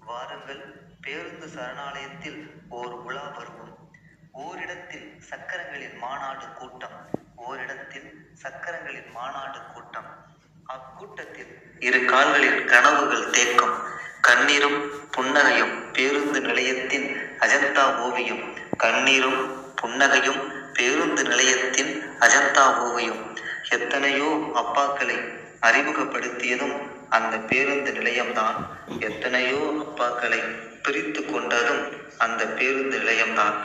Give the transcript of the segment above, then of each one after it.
வாருங்கள், பேருந்து சரணாலயத்தில் ஓர் உலா வருவோம். ஓரிடத்தில் சக்கரங்களின் மாநாடு கூட்டம். ஓரிடத்தில் சக்கரங்களின் மாநாடு கூட்டம். அக்கூட்டத்தில் இரு கால்களின் கனவுகள் தேக்கம். கண்ணீரும் புன்னகையும் பேருந்து நிலையத்தின் அஜந்தா ஓவியம். கண்ணீரும் புன்னகையும் பேருந்து நிலையத்தின் அஜந்தா ஓவியம். எத்தனையோ அப்பாக்களை அறிமுகப்படுத்தியதும் அந்த பேருந்து நிலையம்தான். எத்தனையோ அப்பாக்களை பிரித்து கொண்டதும் அந்த பேருந்து நிலையம்தான்.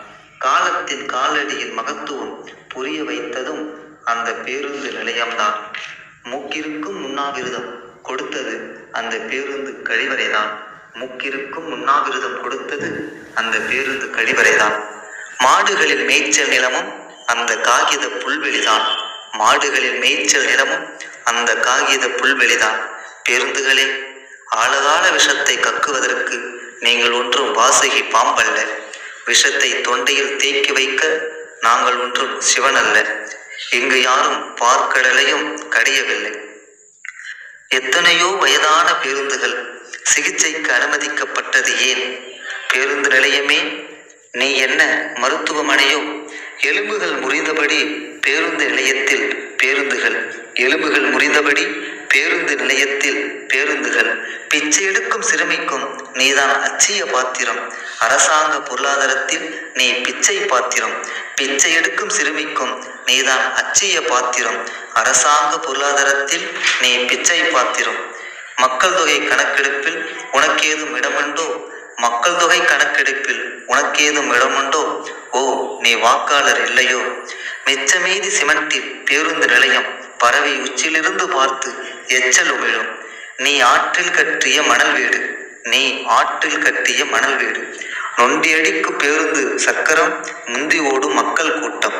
காலத்தின் காலடியின் மகத்துவம் புரிய வைத்ததும் அந்த பேருந்து நிலையம்தான். மூக்கிற்கும் உண்ணாவிரதம் கொடுத்தது அந்த பேருந்து கழிவறைதான். மூக்கிற்கும் உண்ணாவிரதம் கொடுத்தது அந்த பேருந்து கழிவறைதான். மாடுகளின் மேய்ச்சல் நிலமும் அந்த காகித புல்வெளிதான். மாடுகளின் மேய்ச்சல் நிலமும் அந்த காகித புல்வெளிதான். பேருந்துகளே, ஆழகால விஷத்தை கக்குவதற்கு நீங்கள் ஒன்றும் வாசகி பாம்பல்ல. விஷத்தை தொண்டையில் தேக்கி வைக்க நாங்கள் ஒன்றும் சிவனல்ல. இங்கு யாரும் பார்க்கடலையும் கடையவில்லை. எத்தனையோ வயதான பேருந்துகள் சிகிச்சைக்கு அனுமதிக்கப்பட்டது ஏன்? பேருந்து நிலையமே, நீ என்ன மருத்துவமனையோ? எலும்புகள் முறிந்தபடி பேருந்து நிலையத்தில் பேருந்துகள். எலும்புகள் முறிந்தபடி பேருந்து நிலையத்தில் பேருந்துகள். பிச்சை எடுக்கும் சிறுமிக்கும் நீதான் அச்சிய பாத்திரம். அரசாங்க பொருளாதாரத்தில் நீ பிச்சை பாத்திரம். பிச்சை எடுக்கும் சிறுமிக்கும் நீதான் அச்சிய பாத்திரம். அரசாங்க பொருளாதாரத்தில் நீ பிச்சை பாத்திரம். மக்கள் தொகை கணக்கெடுப்பில் உனக்கேதும் இடமுண்டோ? மக்கள் தொகை கணக்கெடுப்பில் உனக்கேதும் இடமுண்டோ? ஓ, நீ வாக்காளர் இல்லையோ? மிச்சமீதி சிமெண்டில் பேருந்து நிலையம். பறவை உச்சிலிருந்து பார்த்து எச்சல் உமிழும். நீ ஆற்றில் கட்டிய மணல் வீடு. நீ ஆற்றில் கட்டிய மணல் வீடு. நொண்டியடிக்கும் பேருந்து சக்கரம், முந்தி ஓடும் மக்கள் கூட்டம்.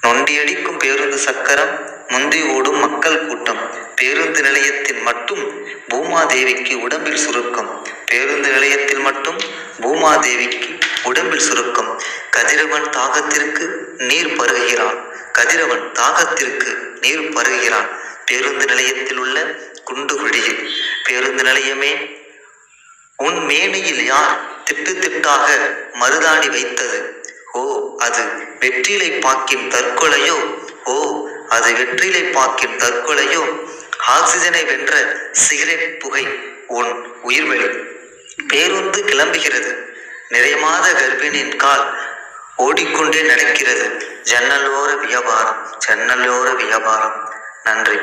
நொண்டியடிக்கும் பேருந்து சக்கரம், முந்தி ஓடும் மக்கள் கூட்டம். பேருந்து நிலையத்தில் மட்டும் பூமாதேவிக்கு உடம்பில் சுருக்கம். பேருந்து நிலையத்தில் மட்டும் பூமாதேவிக்கு உடம்பில் சுருக்கம். கதிரவன் தாகத்திற்கு நீர் பருகுகிறான். கதிரவன் தாகத்திற்கு நீர் பருகுகிறான் பேருந்து நிலையத்தில் உள்ள குண்டுகுழியில். பேருந்து நிலையமே, உன் மேனியில் யார் திட்டு திட்டாக மருதாணி வைத்தது? ஓ, அது வெற்றிலை பாக்கின் தற்கொலையோ? ஓ, அது வெற்றிலை பாக்கின் தற்கொலையோ? ஆக்சிஜனை வென்ற சிகரெட் புகை உன் உயிர்வெளி. பேருந்து கிளம்புகிறது. நிறைமாத கர்ப்பிணியின் கால் ஓடிக்கொண்டே நடக்கிறது. ஜன்னலோர வியாபாரம், ஜன்னலோர வியாபாரம். நன்றி.